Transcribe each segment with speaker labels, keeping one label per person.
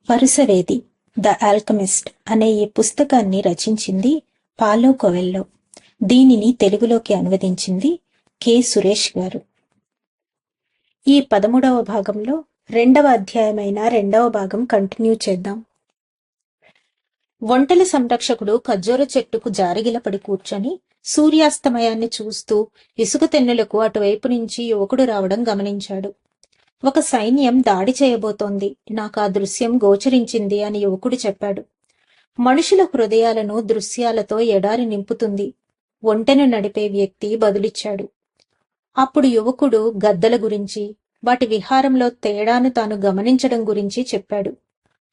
Speaker 1: వరుసవేది the Alchemist అనే ఈ పుస్తకాన్ని రచించింది పాలో కొవెల్లో. దీనిని తెలుగులోకి అనువదించింది కె సురేష్ గారు. ఈ 13వ భాగంలో 2వ అధ్యాయమైన 2వ భాగం కంటిన్యూ చేద్దాం. ఒంటెల సంరక్షకుడు ఖర్జూర చెట్టుకు జారిగిలపడి కూర్చొని సూర్యాస్తమయాన్ని చూస్తూ ఇసుక తెన్నులకు అటువైపు నుంచి యువకుడు రావడం గమనించాడు. ఒక సైన్యం దాడి చేయబోతోంది, నాకు ఆ దృశ్యం గోచరించింది అని యువకుడు చెప్పాడు. మనుషుల హృదయాలను దృశ్యాలతో ఎడారి నింపుతుంది, ఒంటెను నడిపే వ్యక్తి బదులిచ్చాడు. అప్పుడు యువకుడు గద్దల గురించి, వాటి విహారంలో తేడాను తాను గమనించడం గురించి చెప్పాడు.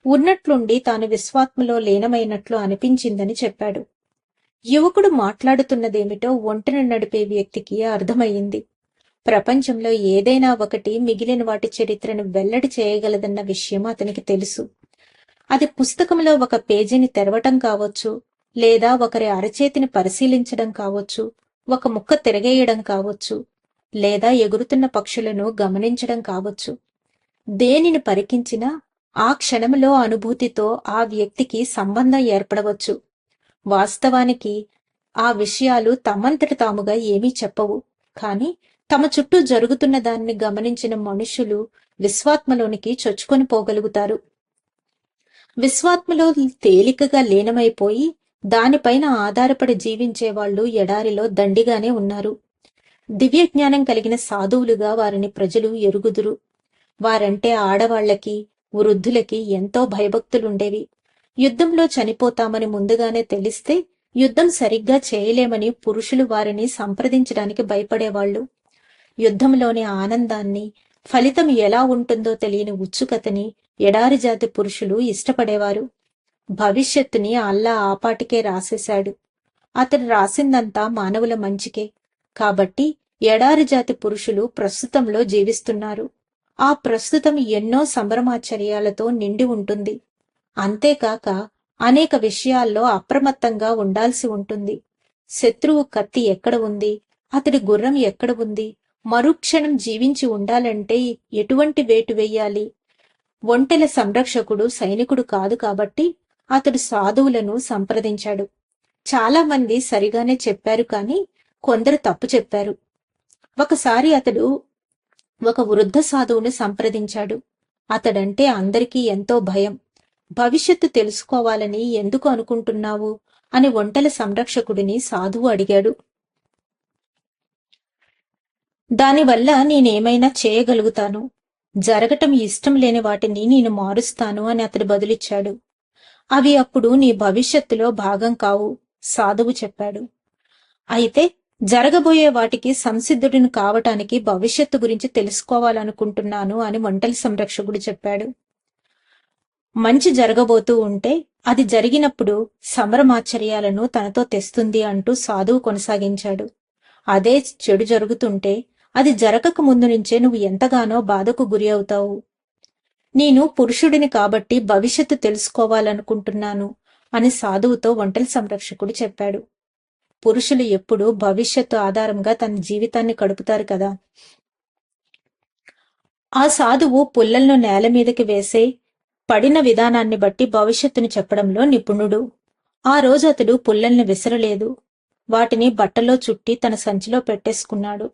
Speaker 1: ఉన్నట్లుండి తాను విశ్వాత్మలో లీనమైనట్లు అనిపించిందని చెప్పాడు. యువకుడు మాట్లాడుతున్నదేమిటో ఒంటెను నడిపే వ్యక్తికి అర్థమయ్యింది. ప్రపంచంలో ఏదైనా ఒకటి మిగిలిన వాటి చరిత్రను వెల్లడి చేయగలదన్న విషయం అతనికి తెలుసు. అది పుస్తకంలో ఒక పేజీని తెరవటం కావచ్చు, లేదా ఒకరి అరచేతిని పరిశీలించడం కావచ్చు, ఒక ముక్క తిరగేయడం కావచ్చు, లేదా ఎగురుతున్న పక్షులను గమనించడం కావచ్చు. దేనిని పరికించినా ఆ క్షణంలో అనుభూతితో ఆ వ్యక్తికి సంబంధం ఏర్పడవచ్చు. వాస్తవానికి ఆ విషయాలు తమంతట తాముగా ఏమీ చెప్పవు, కానీ తమ చుట్టూ జరుగుతున్న దాన్ని గమనించిన మనుషులు విశ్వాత్మలోనికి చొచ్చుకొని పోగలుగుతారు. విశ్వాత్మలో తేలికగా లీనమైపోయి దానిపైన ఆధారపడి జీవించే వాళ్ళు ఎడారిలో దండిగానే ఉన్నారు. దివ్య జ్ఞానం కలిగిన సాధువులుగా వారిని ప్రజలు ఎరుగుదురు. వారంటే ఆడవాళ్లకి, వృద్ధులకి ఎంతో భయభక్తులుండేవి. యుద్ధంలో చనిపోతామని ముందుగానే తెలిస్తే యుద్ధం సరిగ్గా చేయలేమని పురుషులు వారిని సంప్రదించడానికి భయపడేవాళ్లు. యుద్ధంలోని ఆనందాన్ని, ఫలితం ఎలా ఉంటుందో తెలియని ఉత్సుకతని ఎడారి జాతి పురుషులు ఇష్టపడేవారు. భవిష్యత్తుని అల్లా ఆపాటికే రాసేశాడు. అతడు రాసిందంతా మానవుల మంచికే. కాబట్టి ఎడారి జాతి పురుషులు ప్రస్తుతంలో జీవిస్తున్నారు. ఆ ప్రస్తుతం ఎన్నో సంభ్రమాచర్యాలతో నిండి ఉంటుంది. అంతేకాక అనేక విషయాల్లో అప్రమత్తంగా ఉండాల్సి ఉంటుంది. శత్రువు కత్తి ఎక్కడ ఉంది, అతడి గుర్రం ఎక్కడ ఉంది, మరుక్షణం జీవించి ఉండాలంటే ఎటువంటి వేటు వెయ్యాలి. ఒంటెల సంరక్షకుడు సైనికుడు కాదు కాబట్టి అతడు సాధువులను సంప్రదించాడు. చాలా మంది సరిగానే చెప్పారు, కానీ కొందరు తప్పు చెప్పారు. ఒకసారి అతడు ఒక వృద్ధ సాధువును సంప్రదించాడు. అతడంటే అందరికీ ఎంతో భయం. భవిష్యత్తు తెలుసుకోవాలని ఎందుకు అనుకుంటున్నావు అని ఒంటెల సంరక్షకుడిని సాధువు అడిగాడు. దానివల్ల నేనేమైనా చేయగలుగుతాను, జరగటం ఇష్టం లేని వాటిని నేను మారుస్తాను అని అతడు బదులిచ్చాడు. అవి అప్పుడు నీ భవిష్యత్తులో భాగం కావు, సాధువు చెప్పాడు. అయితే జరగబోయే వాటికి సంసిద్ధుడిని కావటానికి భవిష్యత్తు గురించి తెలుసుకోవాలనుకుంటున్నాను అని ఒంటెల సంరక్షకుడు చెప్పాడు. మంచి జరగబోతూ ఉంటే అది జరిగినప్పుడు సంభ్రమాచర్యాలను తనతో తెస్తుంది అంటూ సాధువు కొనసాగించాడు. అదే చెడు జరుగుతుంటే అది జరగక ముందు నుంచే నువ్వు ఎంతగానో బాధకు గురి అవుతావు. నేను పురుషుడిని కాబట్టి భవిష్యత్తు తెలుసుకోవాలనుకుంటున్నాను అని సాధువుతో ఒంటెల సంరక్షకుడు చెప్పాడు. పురుషులు ఎప్పుడూ భవిష్యత్తు ఆధారంగా తన జీవితాన్ని గడుపుతారు కదా. ఆ సాధువు పుల్లలను నేల మీదకి వేసే పడిన విధానాన్ని బట్టి భవిష్యత్తును చెప్పడంలో నిపుణుడు. ఆ రోజు అతడు పుల్లల్ని విసరలేదు, వాటిని బట్టలో చుట్టి తన సంచిలో పెట్టేసుకున్నాడు.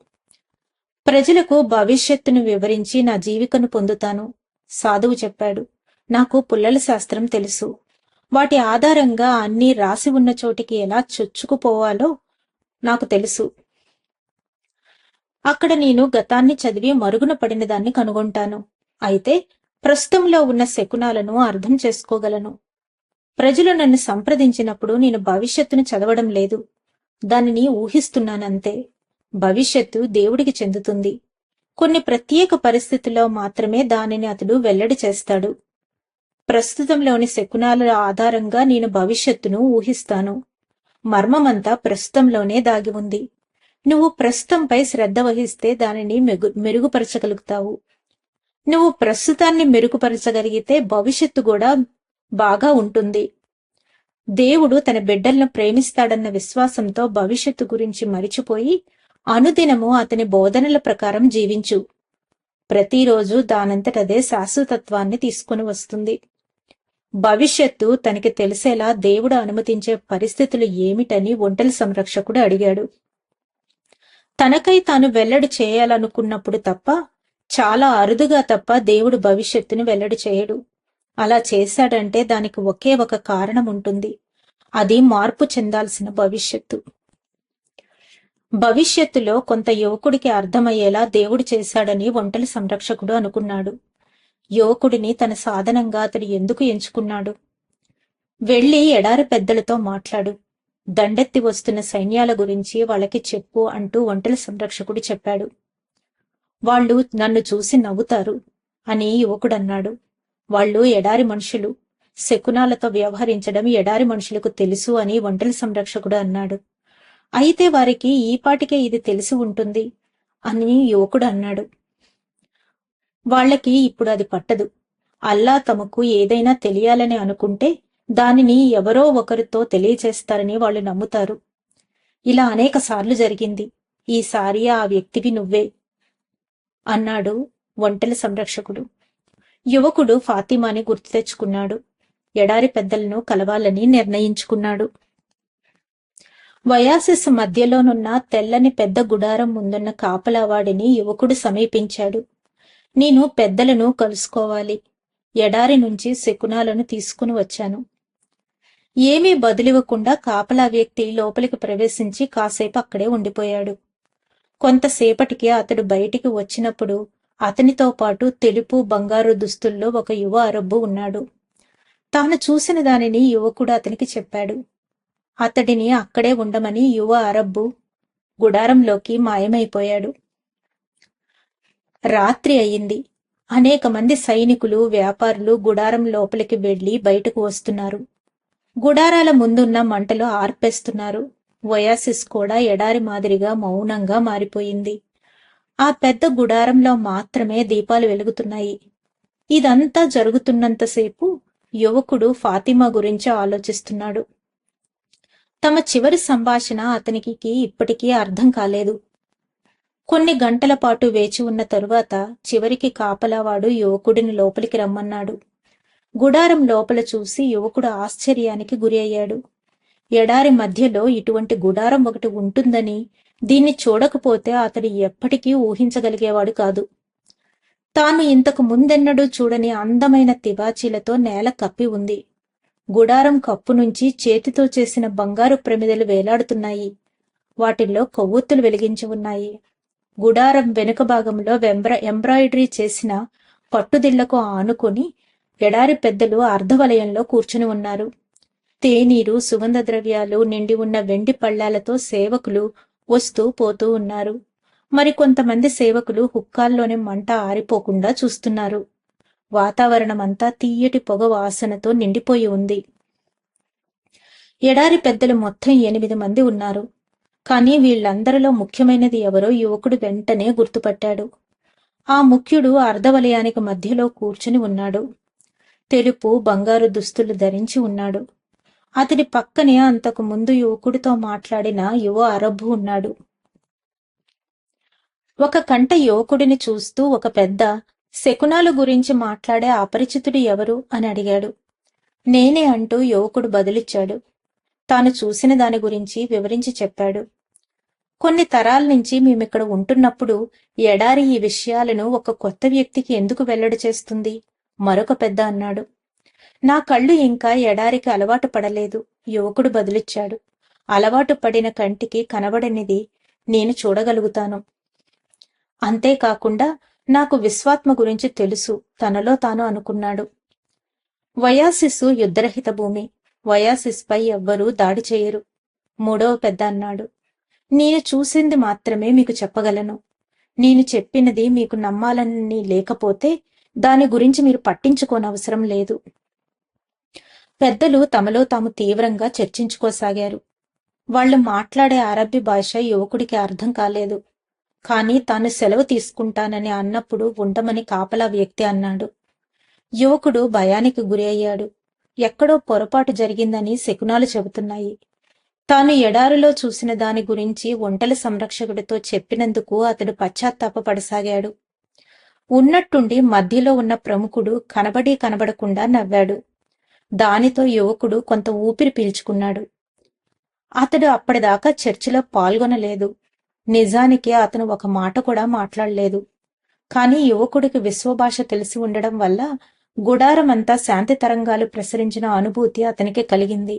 Speaker 1: ప్రజలకు భవిష్యత్తును వివరించి నా జీవికను పొందుతాను, సాధువు చెప్పాడు. నాకు పుల్లల శాస్త్రం తెలుసు. వాటి ఆధారంగా అన్నీ రాసి ఉన్న చోటికి ఎలా చొచ్చుకుపోవాలో నాకు తెలుసు. అక్కడ నేను గతాన్ని చదివి మరుగున పడిన దాన్ని కనుగొంటాను. అయితే ప్రస్తుతంలో ఉన్న శకునాలను అర్థం చేసుకోగలను. ప్రజలు నన్ను సంప్రదించినప్పుడు నేను భవిష్యత్తును చదవడం లేదు, దానిని ఊహిస్తున్నానంతే. భవిష్యత్తు దేవుడికి చెందుతుంది. కొన్ని ప్రత్యేక పరిస్థితుల్లో మాత్రమే దానిని అతడు వెల్లడి చేస్తాడు. ప్రస్తుతంలోని శకునాల ఆధారంగా నేను భవిష్యత్తును ఊహిస్తాను. మర్మమంతా ప్రస్తుతంలోనే దాగి ఉంది. నువ్వు ప్రస్తుతంపై శ్రద్ధ వహిస్తే దానిని మెరుగుపరచగలుగుతావు. నువ్వు ప్రస్తుతాన్ని మెరుగుపరచగలిగితే భవిష్యత్తు కూడా బాగా ఉంటుంది. దేవుడు తన బిడ్డలను ప్రేమిస్తాడన్న విశ్వాసంతో భవిష్యత్తు గురించి మరిచిపోయి అనుదినము అతని బోధనల ప్రకారం జీవించు. ప్రతిరోజు దానంతటదే శాశ్వతత్వాన్ని తీసుకుని వస్తుంది. భవిష్యత్తు తనకి తెలిసేలా దేవుడు అనుమతించే పరిస్థితులు ఏమిటని ఒంటెల సంరక్షకుడు అడిగాడు. తనకై తాను వెల్లడి చేయాలనుకున్నప్పుడు తప్ప, చాలా అరుదుగా తప్ప దేవుడు భవిష్యత్తును వెల్లడి చేయడు. అలా చేశాడంటే దానికి ఒకే ఒక కారణం ఉంటుంది. అది మార్పు చెందాల్సిన భవిష్యత్తు. భవిష్యత్తులో కొంత యువకుడికి అర్థమయ్యేలా దేవుడు చేశాడని ఒంటెల సంరక్షకుడు అనుకున్నాడు. యువకుడిని తన సాధనంగా అతడు ఎందుకు ఎంచుకున్నాడు? వెళ్లి ఎడారి పెద్దలతో మాట్లాడు, దండెత్తి వస్తున్న సైన్యాల గురించి వాళ్ళకి చెప్పు అంటూ ఒంటెల సంరక్షకుడు చెప్పాడు. వాళ్ళు నన్ను చూసి నవ్వుతారు అని యువకుడన్నాడు. వాళ్ళు ఎడారి మనుషులు, శకునాలతో వ్యవహరించడం ఎడారి మనుషులకు తెలుసు అని ఒంటెల సంరక్షకుడు అన్నాడు. అయితే వారికి ఈపాటికే ఇది తెలిసి ఉంటుంది అని యువకుడు అన్నాడు. వాళ్ళకి ఇప్పుడు అది పట్టదు. అల్లా తమకు ఏదైనా తెలియాలని అనుకుంటే దానిని ఎవరో ఒకరితో తెలియచేస్తారని వాళ్ళు నమ్ముతారు. ఇలా అనేక సార్లు జరిగింది. ఈసారి ఆ వ్యక్తివి నువ్వే అన్నాడు ఒంటెల సంరక్షకుడు. యువకుడు ఫాతిమాని గుర్తు తెచ్చుకున్నాడు. ఎడారి పెద్దలను కలవాలని నిర్ణయించుకున్నాడు. వయాసిస్ మధ్యలోనున్న తెల్లని పెద్ద గుడారం ముందున్న కాపలావాడిని యువకుడు సమీపించాడు. నేను పెద్దలను కలుసుకోవాలి. ఎడారి నుంచి శకునాలను తీసుకుని వచ్చాను. ఏమీ బదులివ్వకుండా కాపలా వ్యక్తి లోపలికి ప్రవేశించి కాసేపు అక్కడే ఉండిపోయాడు. కొంతసేపటికి అతడు బయటికి వచ్చినప్పుడు అతనితో పాటు తెలుపు బంగారు దుస్తుల్లో ఒక యువ అరబ్బు ఉన్నాడు. తాను చూసిన దానిని యువకుడు అతనికి చెప్పాడు. అతడిని అక్కడే ఉండమని యువ అరబ్బు గుడారంలోకి మాయమైపోయాడు. రాత్రి అయింది. అనేక మంది సైనికులు, వ్యాపారులు గుడారం లోపలికి వెళ్లి బయటకు వస్తున్నారు. గుడారాల ముందున్న మంటలు ఆర్పేస్తున్నారు. వయాసిస్ కూడా ఎడారి మాదిరిగా మౌనంగా మారిపోయింది. ఆ పెద్ద గుడారంలో మాత్రమే దీపాలు వెలుగుతున్నాయి. ఇదంతా జరుగుతున్నంతసేపు యువకుడు ఫాతిమా గురించి ఆలోచిస్తున్నాడు. తమ చివరి సంభాషణ అతనికి ఇప్పటికీ అర్థం కాలేదు. కొన్ని గంటల పాటు వేచి ఉన్న తరువాత చివరికి కాపలావాడు యువకుడిని లోపలికి రమ్మన్నాడు. గుడారం లోపల చూసి యువకుడు ఆశ్చర్యానికి గురి అయ్యాడు. ఎడారి మధ్యలో ఇటువంటి గుడారం ఒకటి ఉంటుందని, దీన్ని చూడకపోతే అతడు ఎప్పటికీ ఊహించగలిగేవాడు కాదు. తాను ఇంతకు ముందెన్నడూ చూడని అందమైన తివాచీలతో నేల కప్పి ఉంది. గుడారం కప్పు నుంచి చేతితో చేసిన బంగారు ప్రమిదలు వేలాడుతున్నాయి. వాటిల్లో కొవ్వొత్తులు వెలిగించి ఉన్నాయి. గుడారం వెనుక భాగంలో ఎంబ్రాయిడరీ చేసిన పట్టుదిళ్లకు ఆనుకొని ఎడారి పెద్దలు అర్ధవలయంలో కూర్చుని ఉన్నారు. తేనీరు, సుగంధ ద్రవ్యాలు నిండి ఉన్న వెండి పళ్ళాలతో సేవకులు వస్తూ పోతూ ఉన్నారు. మరికొంతమంది సేవకులు హుక్కాల్లోనే మంట ఆరిపోకుండా చూస్తున్నారు. వాతావరణమంతా తీయటి పొగ వాసనతో నిండిపోయి ఉంది. ఎడారి పెద్దలు మొత్తం 8 మంది ఉన్నారు. కానీ వీళ్లందరిలో ముఖ్యమైనది ఎవరో యువకుడు వెంటనే గుర్తుపట్టాడు. ఆ ముఖ్యుడు అర్ధవలయానికి మధ్యలో కూర్చుని ఉన్నాడు. తెలుపు బంగారు దుస్తులు ధరించి ఉన్నాడు. అతడి పక్కనే అంతకు ముందు యువకుడితో మాట్లాడిన యువ అరబ్బు ఉన్నాడు. ఒక కంట యువకుడిని చూస్తూ ఒక పెద్ద, శకునాలు గురించి మాట్లాడే అపరిచితుడు ఎవరు అని అడిగాడు. నేనే అంటూ యువకుడు బదులిచ్చాడు. తాను చూసిన దాని గురించి వివరించి చెప్పాడు. కొన్ని తరాల నుంచి మేమిక్కడ ఉంటున్నప్పుడు ఎడారి ఈ విషయాలను ఒక కొత్త వ్యక్తికి ఎందుకు వెల్లడి చేస్తుంది? మరొక పెద్ద అన్నాడు. నా కళ్ళు ఇంకా ఎడారికి అలవాటు పడలేదు, యువకుడు బదులిచ్చాడు. అలవాటు పడిన కంటికి కనబడనిది నేను చూడగలుగుతాను. అంతేకాకుండా నాకు విశ్వాత్మ గురించి తెలుసు, తనలో తాను అనుకున్నాడు. వయాసిస్సు యుద్ధరహిత భూమి. వయాసిస్పై ఎవ్వరూ దాడి చేయరు. మూడవ పెద్ద అన్నాడు. నేను చూసింది మాత్రమే మీకు చెప్పగలను. నేను చెప్పినది మీకు నమ్మాలని లేకపోతే దాని గురించి మీరు పట్టించుకోనవసరం లేదు. పెద్దలు తమలో తాము తీవ్రంగా చర్చించుకోసాగారు. వాళ్ళు మాట్లాడే అరబ్బీ భాష యువకుడికి అర్థం కాలేదు. కానీ తాను సెలవు తీసుకుంటానని అన్నప్పుడు ఉండమని కాపలా వ్యక్తి అన్నాడు. యువకుడు భయానికి గురి అయ్యాడు. ఎక్కడో పొరపాటు జరిగిందని శకునాలు చెబుతున్నాయి. తాను ఎడారిలో చూసిన దాని గురించి ఒంటెల సంరక్షకుడితో చెప్పినందుకు అతడు పశ్చాత్తాపపడసాగాడు. ఉన్నట్టుండి మధ్యలో ఉన్న ప్రముఖుడు కనబడకుండా నవ్వాడు. దానితో యువకుడు కొంత ఊపిరి పీల్చుకున్నాడు. అతడు అప్పటిదాకా చర్చిలో పాల్గొనలేదు. నిజానికి అతను ఒక మాట కూడా మాట్లాడలేదు. కాని యువకుడికి విశ్వభాష తెలిసి ఉండడం వల్ల గుడారమంతా శాంతి తరంగాలు ప్రసరించిన అనుభూతి అతనికి కలిగింది.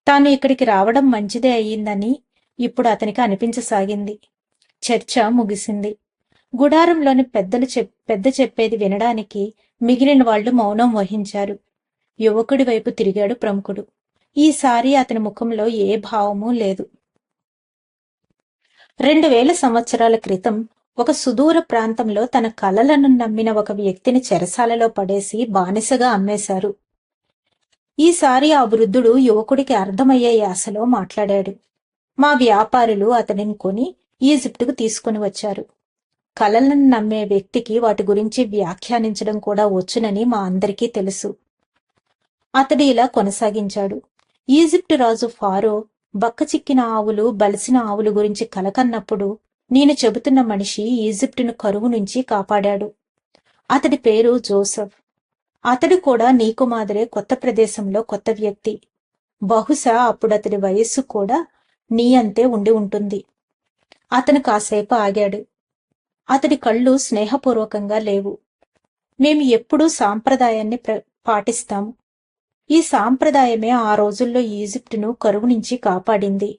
Speaker 1: తాను ఇక్కడికి రావడం మంచిదే అయ్యిందని ఇప్పుడు అతనికి అనిపించసాగింది. చర్చ ముగిసింది. గుడారంలోని పెద్ద చెప్పేది వినడానికి మిగిలిన వాళ్లు మౌనం వహించారు. యువకుడి వైపు తిరిగాడు ప్రముఖుడు. ఈసారి అతని ముఖంలో ఏ భావమూ లేదు. 2000 సంవత్సరాల క్రితం ఒక సుదూర ప్రాంతంలో తన కలలను నమ్మిన ఒక వ్యక్తిని చెరసాలలో పడేసి బానిసగా అమ్మేశారు. ఈసారి ఆ వృద్ధుడు యువకుడికి అర్థమయ్యే యాసలో మాట్లాడాడు. మా వ్యాపారులు అతనిని కొని ఈజిప్టుకు తీసుకుని వచ్చారు. కలలను నమ్మే వ్యక్తికి వాటి గురించి వ్యాఖ్యానించడం కూడా వచ్చునని మా అందరికీ తెలుసు. అతడు ఇలా కొనసాగించాడు. ఈజిప్టు రాజు ఫారో బక్కచిక్కిన ఆవులు, బలిసిన ఆవులు గురించి కలకన్నప్పుడు నేను చెబుతున్న మనిషి ఈజిప్టును కరువు నుంచి కాపాడాడు. అతడి పేరు జోసెఫ్. అతడు కూడా నీకు మాదిరే కొత్త ప్రదేశంలో కొత్త వ్యక్తి. బహుశా అప్పుడు అతడి వయస్సు కూడా నీ అంతే ఉండి ఉంటుంది. అతను కాసేపు ఆగాడు. అతడి కళ్ళు స్నేహపూర్వకంగా లేవు. మేము ఎప్పుడూ సాంప్రదాయాన్ని పాటిస్తాము. ఈ సాంప్రదాయమే ఆ రోజుల్లో ఈజిప్టును కరువు నుంచి కాపాడింది.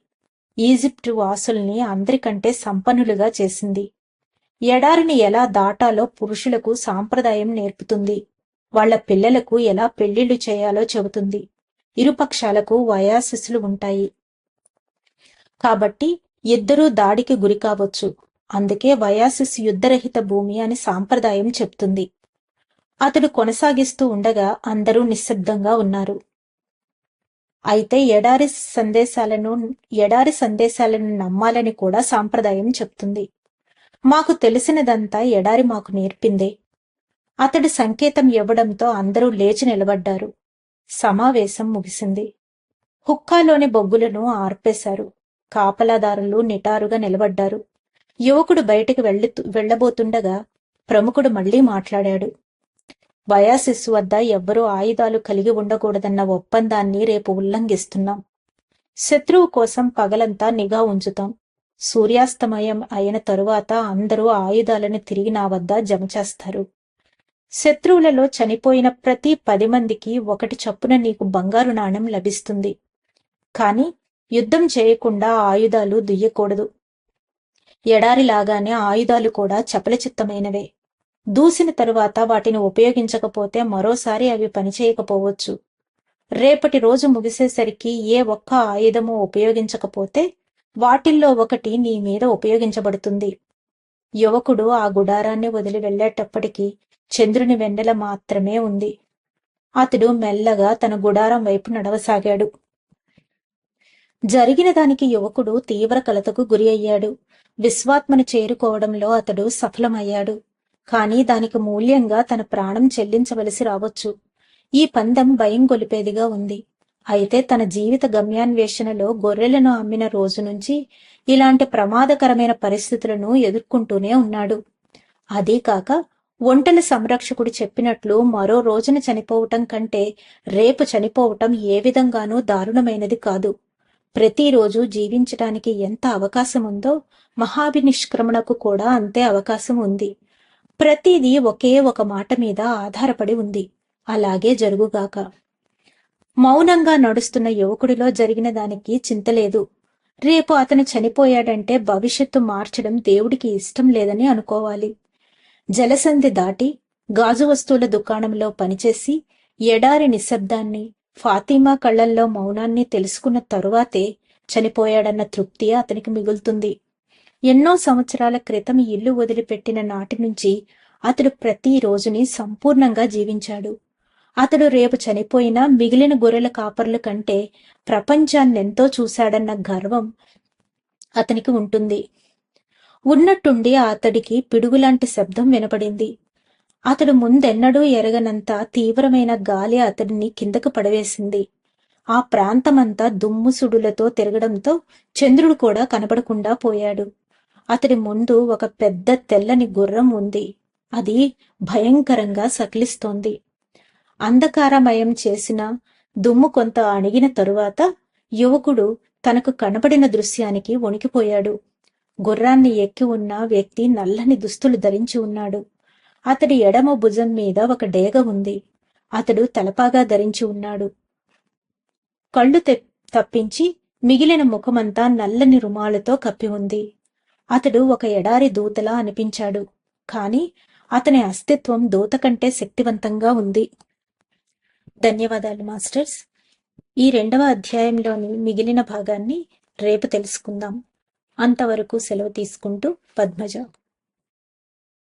Speaker 1: ఈజిప్టు వాసుల్ని అందరికంటే సంపన్నులుగా చేసింది. ఎడారిని ఎలా దాటాలో పురుషులకు సాంప్రదాయం నేర్పుతుంది. వాళ్ల పిల్లలకు ఎలా పెళ్లిళ్లు చేయాలో చెబుతుంది. ఇరుపక్షాలకు వయాశిస్సులు ఉంటాయి. కాబట్టి ఇద్దరూ దాడికి గురికావచ్చు. అందుకే వయాసిస్ యుద్ధరహిత భూమి అని సాంప్రదాయం చెప్తుంది. అతడు కొనసాగిస్తూ ఉండగా అందరూ నిశ్శబ్దంగా ఉన్నారు. అయితే ఎడారి సందేశాలను నమ్మాలని కూడా సాంప్రదాయం చెప్తుంది. మాకు తెలిసినదంతా ఎడారి మాకు నేర్పిందే. అతడు సంకేతం ఇవ్వడంతో అందరూ లేచి నిలబడ్డారు. సమావేశం ముగిసింది. హుక్కాలోని బొగ్గులను ఆర్పేశారు. కాపలాదారులు నిటారుగా నిలబడ్డారు. యువకుడు బయటికి వెళ్లబోతుండగా ప్రముఖుడు మళ్లీ మాట్లాడాడు. వయాసిస్సు వద్ద ఎవ్వరూ ఆయుధాలు కలిగి ఉండకూడదన్న ఒప్పందాన్ని రేపు ఉల్లంఘిస్తున్నాం. శత్రువు కోసం పగలంతా నిఘా ఉంచుతాం. సూర్యాస్తమయం అయిన తరువాత అందరూ ఆయుధాలను తిరిగి నా వద్ద జమ చేస్తారు. శత్రువులలో చనిపోయిన ప్రతి 10 మందికి 1 చొప్పున నీకు బంగారు నాణెం లభిస్తుంది. కాని యుద్ధం చేయకుండా ఆయుధాలు దుయ్యకూడదు. ఎడారిలాగానే ఆయుధాలు కూడా చపలచిత్తమైనవే. దూసిన తరువాత వాటిని ఉపయోగించకపోతే మరోసారి అవి పనిచేయకపోవచ్చు. రేపటి రోజు ముగిసేసరికి ఏ ఒక్క ఆయుధము ఉపయోగించకపోతే వాటిల్లో ఒకటి నీ మీద ఉపయోగించబడుతుంది. యువకుడు ఆ గుడారాన్ని వదిలి వెళ్లేటప్పటికీ చంద్రుని వెన్నెల మాత్రమే ఉంది. అతడు మెల్లగా తన గుడారం వైపు నడవసాగాడు. జరిగిన దానికి యువకుడు తీవ్ర కలతకు గురి అయ్యాడు. విశ్వాత్మను చేరుకోవడంలో అతడు సఫలమయ్యాడు. కాని దానికి మూల్యంగా తన ప్రాణం చెల్లించవలసి రావచ్చు. ఈ పందెం భయం గొలిపేదిగా ఉంది. అయితే తన జీవిత గమ్యాన్వేషణలో గొర్రెలను అమ్మిన రోజు నుంచి ఇలాంటి ప్రమాదకరమైన పరిస్థితులను ఎదుర్కొంటూనే ఉన్నాడు. అదీకాక ఒంటెల సంరక్షకుడు చెప్పినట్లు మరో రోజున చనిపోవటం కంటే రేపు చనిపోవటం ఏ విధంగానూ దారుణమైనది కాదు. ప్రతిరోజు జీవించటానికి ఎంత అవకాశం ఉందో మహాభినిష్క్రమణకు కూడా అంతే అవకాశం ఉంది. ప్రతిదీ ఒకే ఒక మాట మీద ఆధారపడి ఉంది. అలాగే జరుగుగాక. మౌనంగా నడుస్తున్న యువకుడిలో జరిగిన దానికి చింతలేదు. రేపు అతను చనిపోయాడంటే భవిష్యత్తు మార్చడం దేవుడికి ఇష్టం లేదని అనుకోవాలి. జలసంధి దాటి గాజు వస్తువుల దుకాణంలో పనిచేసి ఎడారి నిశ్శబ్దాన్ని, ఫాతిమా కళ్లల్లో మౌనాన్ని తెలుసుకున్న తరువాతే చనిపోయాడన్న తృప్తి అతనికి మిగులుతుంది. ఎన్నో సంవత్సరాల క్రితం ఇల్లు వదిలిపెట్టిన నాటి నుంచి అతడు ప్రతి రోజుని సంపూర్ణంగా జీవించాడు. అతడు రేపు చనిపోయినా మిగిలిన గొర్రెల కాపర్ల కంటే ప్రపంచాన్నెంతో చూశాడన్న గర్వం అతనికి ఉంటుంది. ఉన్నట్టుండి అతడికి పిడుగులాంటి శబ్దం వినపడింది. అతడు ముందెన్నడూ ఎరగనంత తీవ్రమైన గాలి అతడిని కిందకు పడవేసింది. ఆ ప్రాంతమంతా దుమ్ముసుడులతో తిరగడంతో చంద్రుడు కూడా కనబడకుండా పోయాడు. అతడి ముందు ఒక పెద్ద తెల్లని గుర్రం ఉంది. అది భయంకరంగా సకిలిస్తోంది. అంధకారమయం చేసిన దుమ్ము కొంత అణిగిన తరువాత యువకుడు తనకు కనబడిన దృశ్యానికి వణికిపోయాడు. గుర్రాన్ని ఎక్కి ఉన్న వ్యక్తి నల్లని దుస్తులు ధరించి ఉన్నాడు. అతడి ఎడమ భుజం మీద ఒక డేగ ఉంది. అతడు తలపాగా ధరించి ఉన్నాడు. కళ్ళు తప్పించి మిగిలిన ముఖమంతా నల్లని రుమాలతో కప్పి ఉంది. అతడు ఒక ఎడారి దూతలా అనిపించాడు. కాని అతని అస్తిత్వం దూత కంటే శక్తివంతంగా ఉంది. ధన్యవాదాలు మాస్టర్స్. ఈ 2వ అధ్యాయంలోని మిగిలిన భాగాన్ని రేపు తెలుసుకుందాం. అంతవరకు సెలవు తీసుకుంటూ పద్మజ.